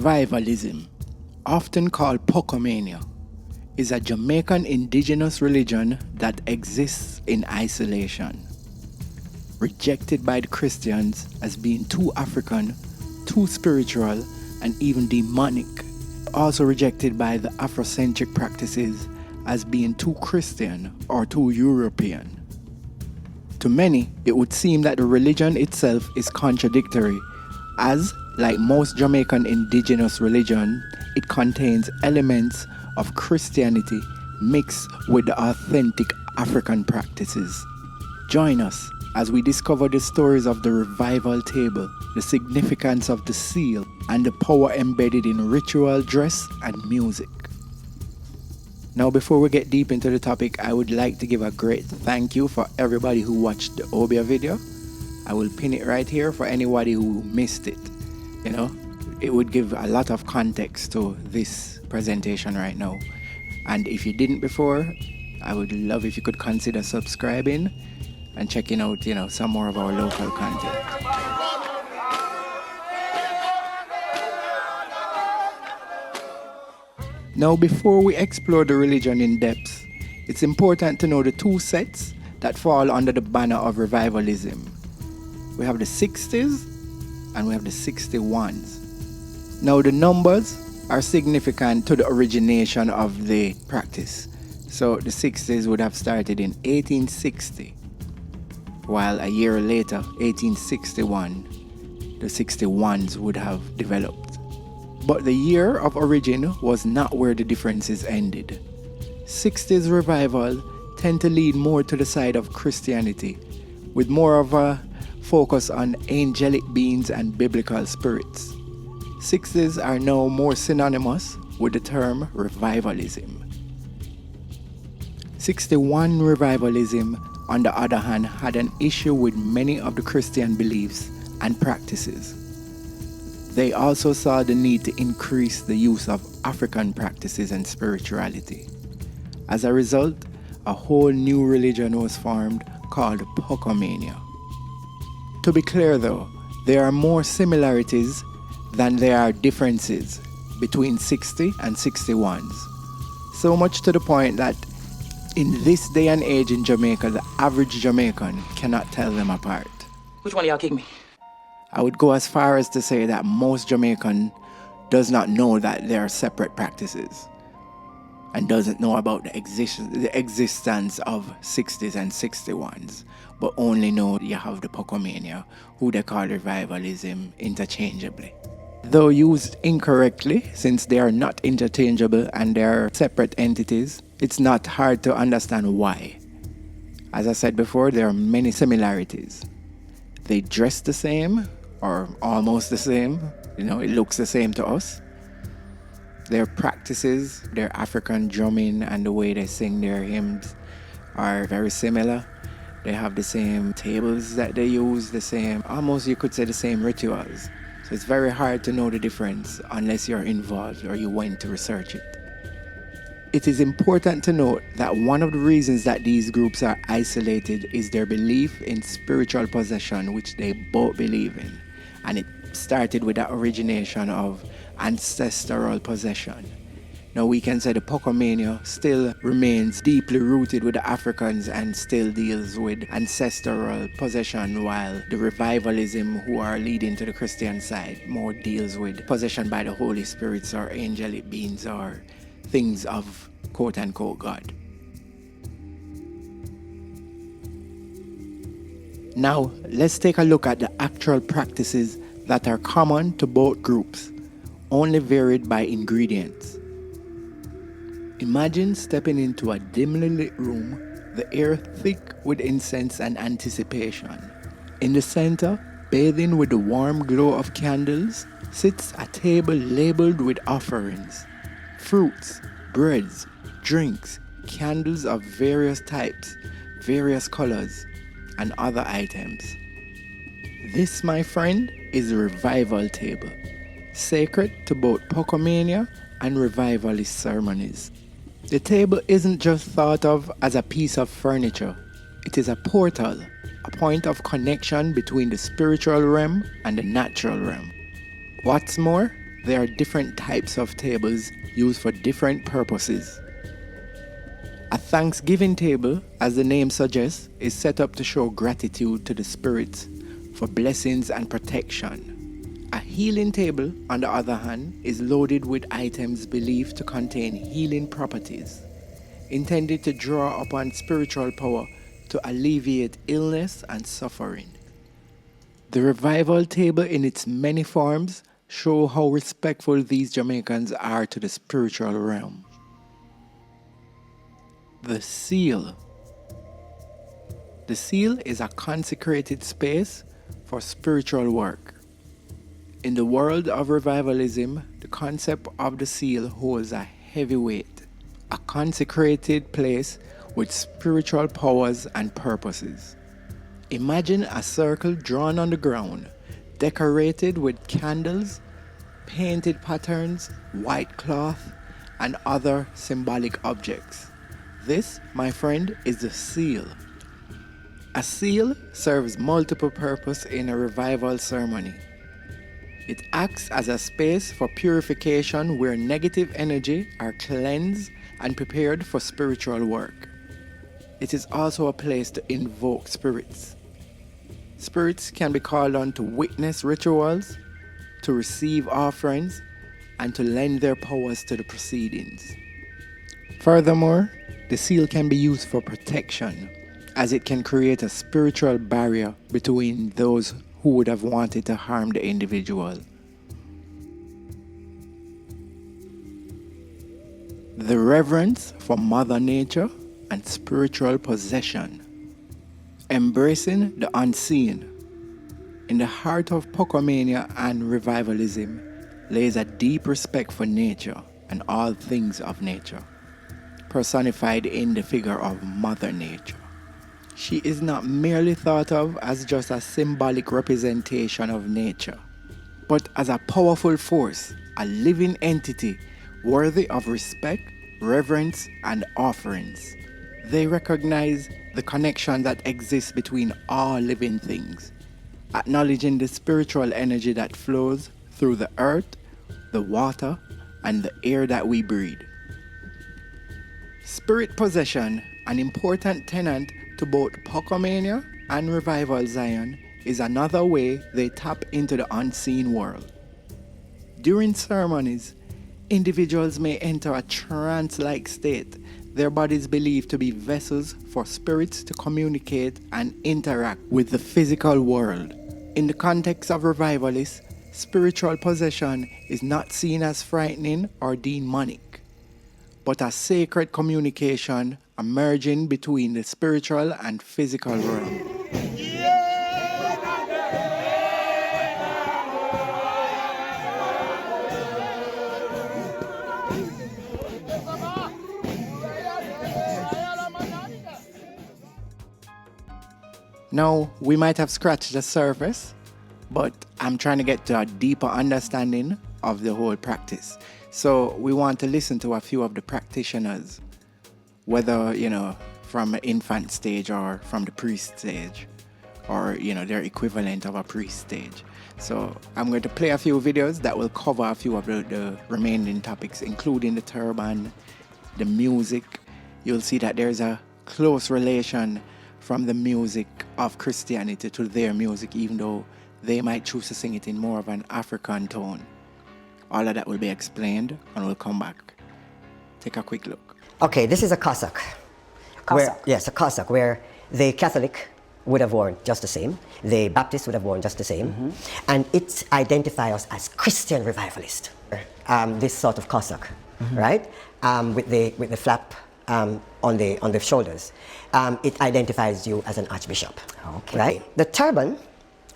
Revivalism, often called Pocomania, is a Jamaican indigenous religion that exists in isolation. Rejected by the Christians as being too African, too spiritual, and even demonic. Also rejected by the Afrocentric practices as being too Christian or too European. To many, it would seem that the religion itself is contradictory, as, like most Jamaican indigenous religion, it contains elements of Christianity mixed with the authentic African practices. Join us as we discover the stories of the revival table, the significance of the seal, and the power embedded in ritual dress and music. Now, before we get deep into the topic, I would like to give a great thank you for everybody who watched the Obia video. I will pin it right here for anybody who missed it. You know, it would give a lot of context to this presentation right now. And if you didn't before, I would love if you could consider subscribing and checking out, some more of our local content. Now, before we explore the religion in depth, it's important to know the two sects that fall under the banner of revivalism. We have the 60s and we have the 61s. Now, the numbers are significant to the origination of the practice. So the 60s would have started in 1860, while a year later, 1861, the 61s would have developed. But the year of origin was not where the differences ended. 60s revival tend to lead more to the side of Christianity, with more of a focus on angelic beings and biblical spirits. 60s are now more synonymous with the term revivalism. 61 revivalism, on the other hand, had an issue with many of the Christian beliefs and practices. They also saw the need to increase the use of African practices and spirituality. As a result, a whole new religion was formed called Pocomania. To be clear though, there are more similarities than there are differences between 60 and 61s. So much to the point that in this day and age in Jamaica, the average Jamaican cannot tell them apart. Which one of y'all kicked me? I would go as far as to say that most Jamaican does not know that there are separate practices and doesn't know about the existence of 60s and 61s, but only know you have the Pocomania, who they call revivalism, interchangeably. Though used incorrectly, since they are not interchangeable and they are separate entities, it's not hard to understand why. As I said before, there are many similarities. They dress the same, or almost the same. It looks the same to us. Their practices, their African drumming and the way they sing their hymns are very similar. They have the same tables that they use, almost you could say the same rituals. So it's very hard to know the difference unless you're involved or you went to research it. It is important to note that one of the reasons that these groups are isolated is their belief in spiritual possession, which they both believe in. And it started with the origination of ancestral possession. Now we can say the Pocomania still remains deeply rooted with the Africans and still deals with ancestral possession, while the revivalism, who are leading to the Christian side, more deals with possession by the Holy Spirits or angelic beings or things of quote-unquote God. Now, let's take a look at the actual practices that are common to both groups, only varied by ingredients. Imagine stepping into a dimly lit room, the air thick with incense and anticipation. In the center, bathing with the warm glow of candles, sits a table labeled with offerings, fruits, breads, drinks, candles of various types, various colors, and other items. This, my friend, is a revival table, sacred to both Pocomania and revivalist ceremonies. The table isn't just thought of as a piece of furniture. It is a portal, a point of connection between the spiritual realm and the natural realm. What's more, There are different types of tables used for different purposes. A Thanksgiving table, as the name suggests, is set up to show gratitude to the spirits for blessings and protection. A healing table, on the other hand, is loaded with items believed to contain healing properties, intended to draw upon spiritual power to alleviate illness and suffering. The revival table in its many forms show how respectful these Jamaicans are to the spiritual realm. The seal. The seal is a consecrated space for spiritual work. In the world of revivalism, the concept of the seal holds a heavy weight, a consecrated place with spiritual powers and purposes. Imagine a circle drawn on the ground, decorated with candles, painted patterns, white cloth, and other symbolic objects. This, my friend, is the seal. A seal serves multiple purposes in a revival ceremony. It acts as a space for purification where negative energy are cleansed and prepared for spiritual work. It is also a place to invoke spirits. Spirits can be called on to witness rituals, to receive offerings, and to lend their powers to the proceedings. Furthermore, the seal can be used for protection, as it can create a spiritual barrier between those who would have wanted to harm the individual. The reverence for Mother Nature and spiritual possession. Embracing the unseen. In the heart of Pocomania and revivalism lays a deep respect for nature and all things of nature, personified in the figure of Mother Nature. She is not merely thought of as just a symbolic representation of nature, but as a powerful force, a living entity worthy of respect, reverence, and offerings. They recognize the connection that exists between all living things, acknowledging the spiritual energy that flows through the earth, the water, and the air that we breathe. Spirit possession, an important tenet to both Pocomania and Revival Zion, is another way they tap into the unseen world. During ceremonies, individuals may enter a trance-like state, their bodies believed to be vessels for spirits to communicate and interact with the physical world. In the context of revivalists, spiritual possession is not seen as frightening or demonic, but as sacred communication emerging between the spiritual and physical realm. Now, we might have scratched the surface, but I'm trying to get to a deeper understanding of the whole practice. So we want to listen to a few of the practitioners, whether, from an infant stage or from the priest stage, or, their equivalent of a priest stage. So I'm going to play a few videos that will cover a few of the remaining topics, including the turban, the music. You'll see that there's a close relation from the music of Christianity to their music, even though they might choose to sing it in more of an African tone. All of that will be explained, and we'll come back. Take a quick look. Okay, this is a cassock. Yes, a cassock where the Catholic would have worn just the same, the Baptist would have worn just the same, and it identifies us as Christian revivalist. This sort of cassock, right? With the flap on the shoulders. It identifies you as an archbishop. Okay. Right? The turban,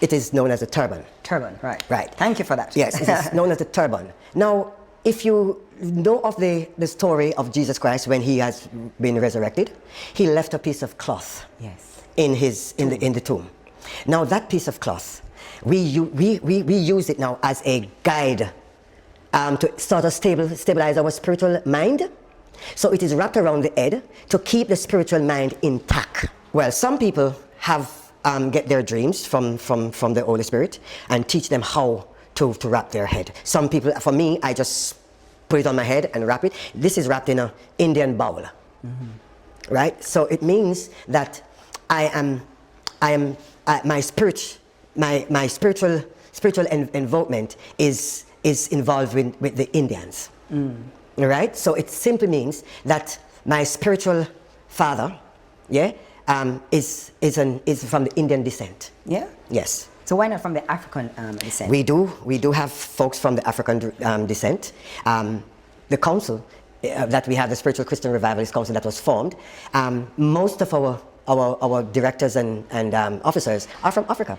it is known as a turban. Turban, right. Right. Thank you for that. Yes, it is known as the turban. Now, if you know of the story of Jesus Christ when he has been resurrected, he left a piece of cloth in the tomb. Now that piece of cloth, we use it now as a guide to sort of stabilize our spiritual mind. So it is wrapped around the head to keep the spiritual mind intact. Well, some people have get their dreams from the Holy Spirit and teach them how to wrap their head. Some people, for me, I just put it on my head and wrap it. This is wrapped in an Indian bowl, right? So it means that my spiritual involvement is involved with the Indians, right? So it simply means that my spiritual father, is from the Indian descent. Yeah. Yes. So why not from the African descent? We do have folks from the African descent. The council that we have, the Spiritual Christian Revivalist Council that was formed, most of our directors and officers are from Africa.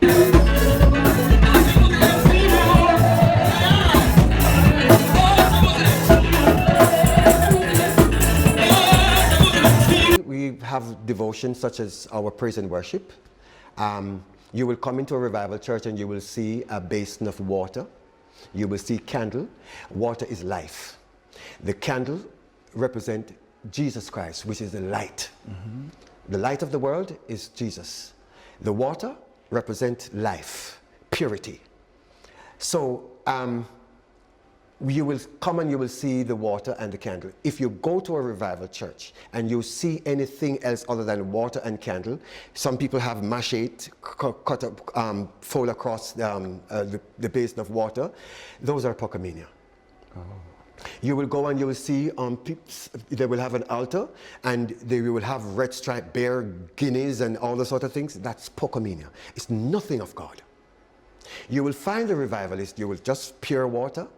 We have devotions such as our praise and worship. You will come into a revival church and you will see a basin of water. You will see candle. Water is life. The candle represents Jesus Christ, which is the light. The light of the world is Jesus. The water represents life, purity. So you will come and you will see the water and the candle. If you go to a revival church and you see anything else other than water and candle, some people have machete cut up, fold across the basin of water. Those are Pocomania. You will go and you will see they will have an altar and they will have red striped bear, guineas and all those sort of things. That's Pocomania. It's nothing of God. You will find the revivalist, you will just pure water.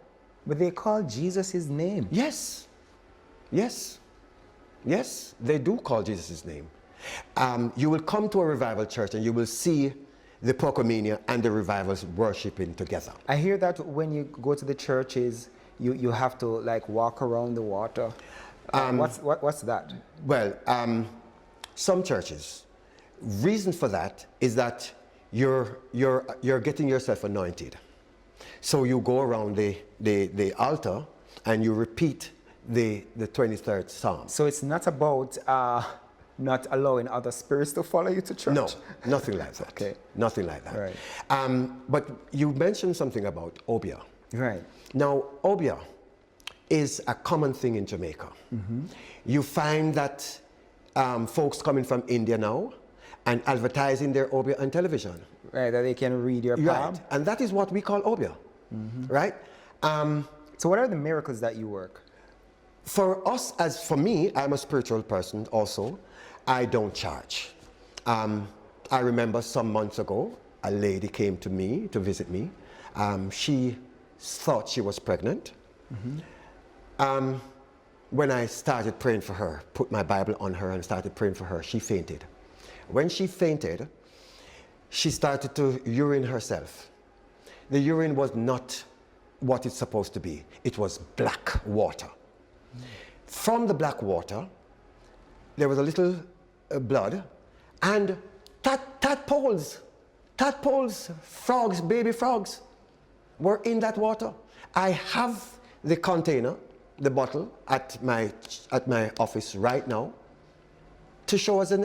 But they call Jesus his name. Yes. Yes. Yes, they do call Jesus his name. You will come to a revival church and you will see the Pocomania and the revivals worshiping together. I hear that when you go to the churches, you have to like walk around the water. What's that? Well, some churches, reason for that is that you're getting yourself anointed. So you go around the altar and you repeat the 23rd Psalm. So it's not about not allowing other spirits to follow you to church? No, nothing like that. Okay. Nothing like that. Right. But you mentioned something about obia. Right. Now, obia is a common thing in Jamaica. You find that folks coming from India now and advertising their obia on television. Right, that they can read your palm. Right, and that is what we call obia, right? So what are the miracles that you work? For us, for me, I'm a spiritual person also. I don't charge. I remember some months ago, a lady came to me to visit me. She thought she was pregnant. When I started praying for her, put my Bible on her and started praying for her, she fainted. When she fainted, she started to urine herself. The urine was not what it's supposed to be. It was black water. From the black water, there was a little blood and tadpoles, frogs, baby frogs were in that water. I have the container, the bottle at my office right now to show as an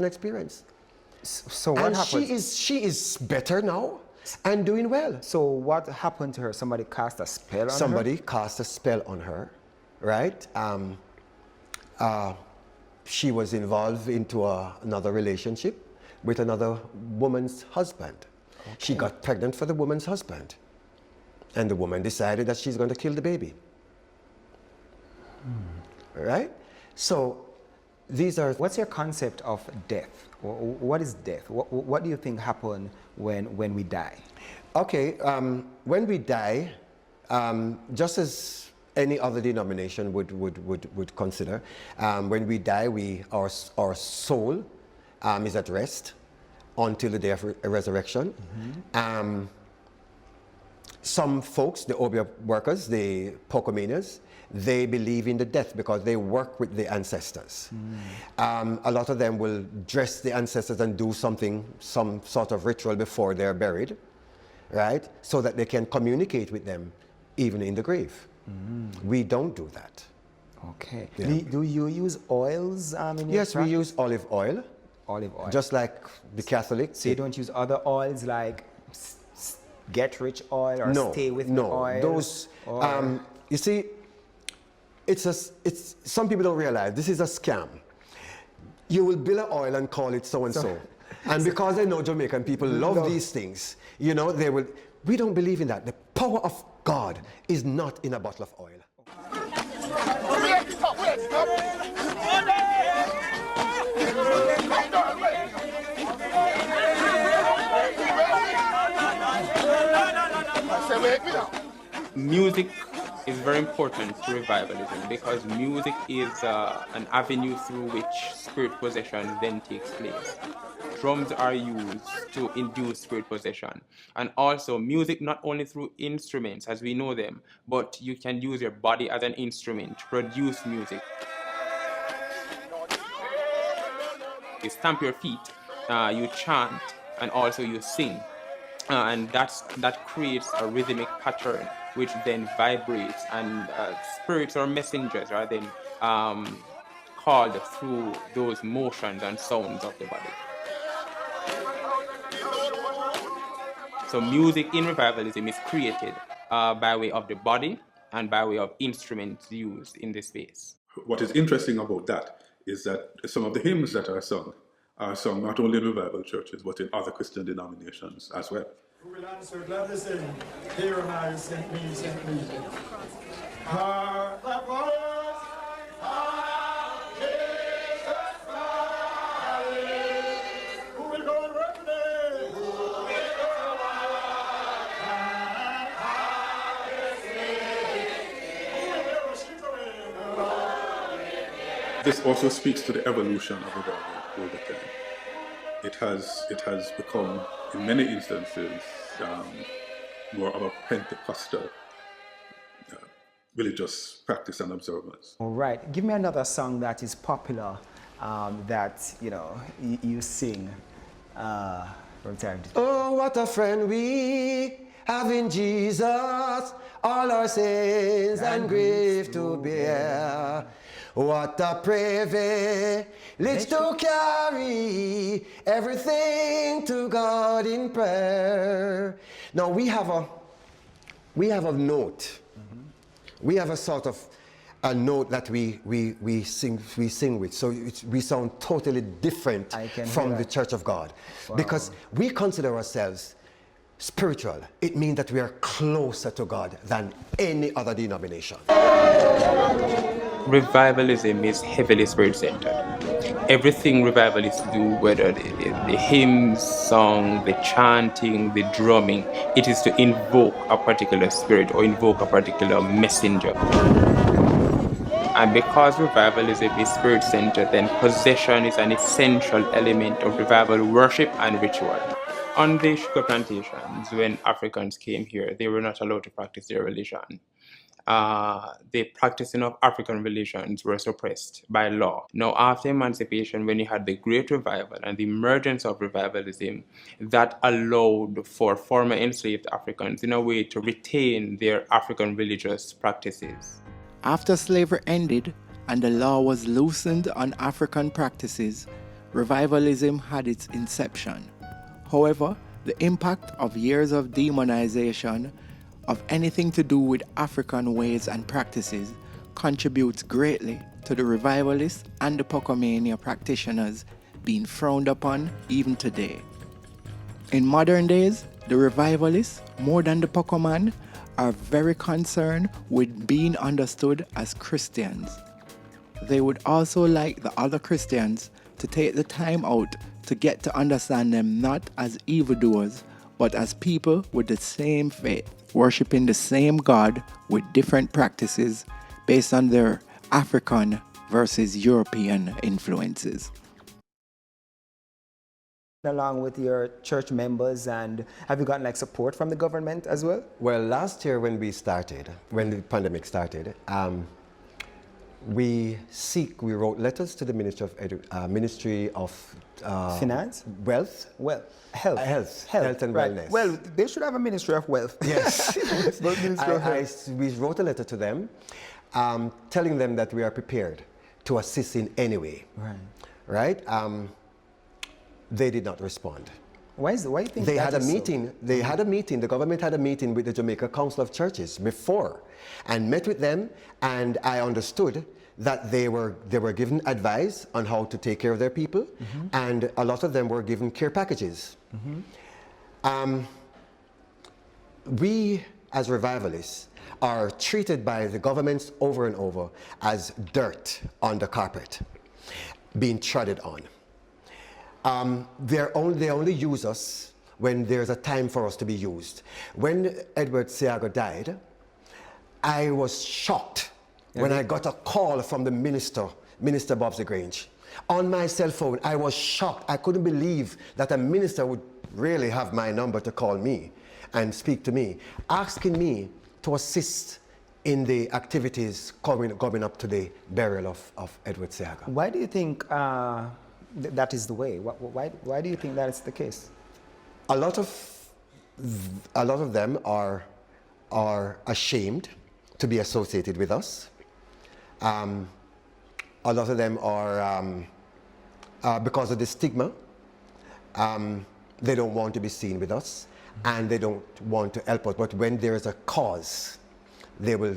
experience. So what happened? She is better now and doing well. So what happened to her? Somebody cast a spell on her? Somebody cast a spell on her, right? She was involved into another relationship with another woman's husband. Okay. She got pregnant for the woman's husband. And the woman decided that she's going to kill the baby. Right? So these are... What's your concept of death? What is death? What do you think happens when we die? Okay, when we die, just as any other denomination would consider, when we die, our soul is at rest until the day of resurrection. Some folks, the obia workers, the Pocomanias, they believe in the death because they work with the ancestors. A lot of them will dress the ancestors and do some sort of ritual before they're buried, right? So that they can communicate with them even in the grave. We don't do that. Okay. Yeah. Do you use oils in your Yes, practice? we use olive oil. Olive oil. Just like the Catholics. So you don't use other oils like get rich oil or stay with the oil? Those, you see, some people don't realize this is a scam. You will bill an oil and call it so-and-so. And because they know Jamaican people love these things, you know, we don't believe in that. The power of God is not in a bottle of oil. Music is very important to revivalism because music is an avenue through which spirit possession then takes place. Drums are used to induce spirit possession. And also music not only through instruments as we know them, but you can use your body as an instrument to produce music. You stamp your feet, you chant, and also you sing. And that creates a rhythmic pattern which then vibrates, and spirits or messengers are then called through those motions and sounds of the body. So music in revivalism is created by way of the body and by way of instruments used in the space. What is interesting about that is that some of the hymns that are sung not only in revival churches, but in other Christian denominations as well. Who will answer gladly saying, here am I, send me, send me. Heart that was, Jesus Christ. Who will go and work today? Who will go and This also speaks to the evolution of revival over time. It has become, in many instances, more of a Pentecostal religious practice and observance. All right, give me another song that is popular that you sing from time to time. Oh, what a friend we have in Jesus, all our sins and grief to bear. What a privilege to carry everything to God in prayer. Now we have a note. We have a sort of a note that we sing with. So we sound totally different from the Church of God. Wow. Because we consider ourselves spiritual. It means that we are closer to God than any other denomination. Revivalism is heavily spirit-centered. Everything revivalists do, whether the hymns, song, the chanting, the drumming, it is to invoke a particular spirit or invoke a particular messenger. And because revivalism is spirit-centered, then possession is an essential element of revival worship and ritual. On the sugar plantations, when Africans came here, they were not allowed to practice their religion. The practicing of African religions were suppressed by law. Now, after emancipation, when you had the Great Revival and the emergence of revivalism, that allowed for former enslaved Africans, in a way, to retain their African religious practices. After slavery ended and the law was loosened on African practices, revivalism had its inception. However, the impact of years of demonization of anything to do with African ways and practices contributes greatly to the revivalists and the Pocomania practitioners being frowned upon even today. In modern days, the revivalists, more than the Pocoman, are very concerned with being understood as Christians. They would also like the other Christians to take the time out to get to understand them not as evildoers, but as people with the same faith, worshiping the same God with different practices based on their African versus European influences. Along with your church members, and have you gotten support from the government as well? Well, last year when the pandemic started, we wrote letters to the Ministry of Finance? Health and Wellness. Well, they should have a Ministry of Wealth. Yes. We wrote a letter to them telling them that we are prepared to assist in any way. Right? They did not respond. Why do you think They that had a is so? meeting. They had a meeting. The government had a meeting with the Jamaica Council of Churches before, and met with them. And I understood that they were given advice on how to take care of their people, and a lot of them were given care packages. We, as revivalists, are treated by the governments over and over as dirt on the carpet, being trodden on. They only use us when there's a time for us to be used. When Edward Seago died, I was shocked when I got a call from the Minister Bob Grange. On my cell phone, I was shocked. I couldn't believe that a minister would really have my number to call me and speak to me, asking me to assist in the activities coming up to the burial of Edward Seaga. Why do you think that is the way? Why do you think that is the case? A lot of them are ashamed to be associated with us. A lot of them are because of the stigma. They don't want to be seen with us, and they don't want to help us. But when there is a cause, they will,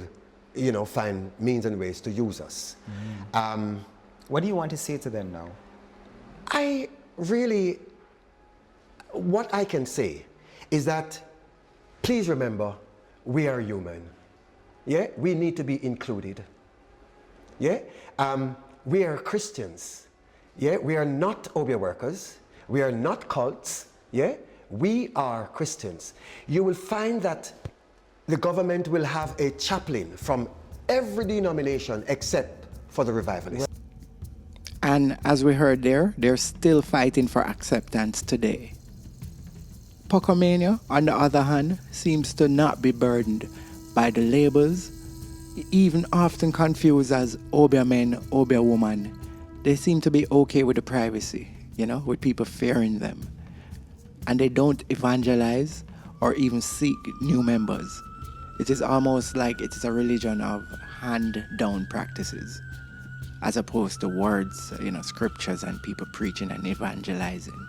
find means and ways to use us. What do you want to say to them now? What I can say is that, please remember, we are human. Yeah, we need to be included. Yeah, we are Christians. Yeah, we are not Obia workers. We are not cults. Yeah, we are Christians. You will find that the government will have a chaplain from every denomination except for the revivalists. And as we heard there, they're still fighting for acceptance today. Pocomania, on the other hand, seems to not be burdened by the labels, even often confused as Obia men, Obia woman. They seem to be okay with the privacy, with people fearing them. And they don't evangelize or even seek new members. It is almost like it is a religion of hand-down practices, as opposed to words, scriptures and people preaching and evangelizing.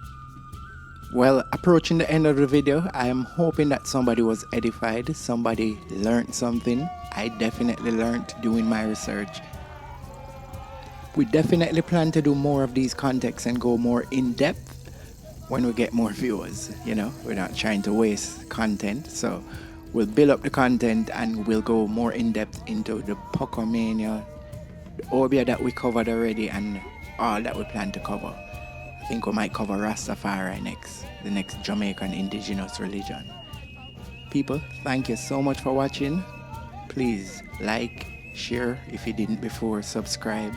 Well, approaching the end of the video, I am hoping that somebody was edified, somebody learned something. I definitely learned doing my research. We definitely plan to do more of these contexts and go more in-depth when we get more viewers, We're not trying to waste content, so we'll build up the content and we'll go more in-depth into the Pocomania, the Obia that we covered already, and all that we plan to cover. I think we might cover Rastafari next, the next Jamaican indigenous religion. People, thank you so much for watching. Please like, share if you didn't before, subscribe.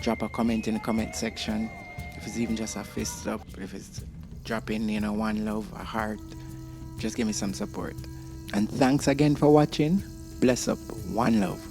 Drop a comment in the comment section. If it's even just a fist up, if it's dropping, one love, a heart, just give me some support. And thanks again for watching. Bless up, one love.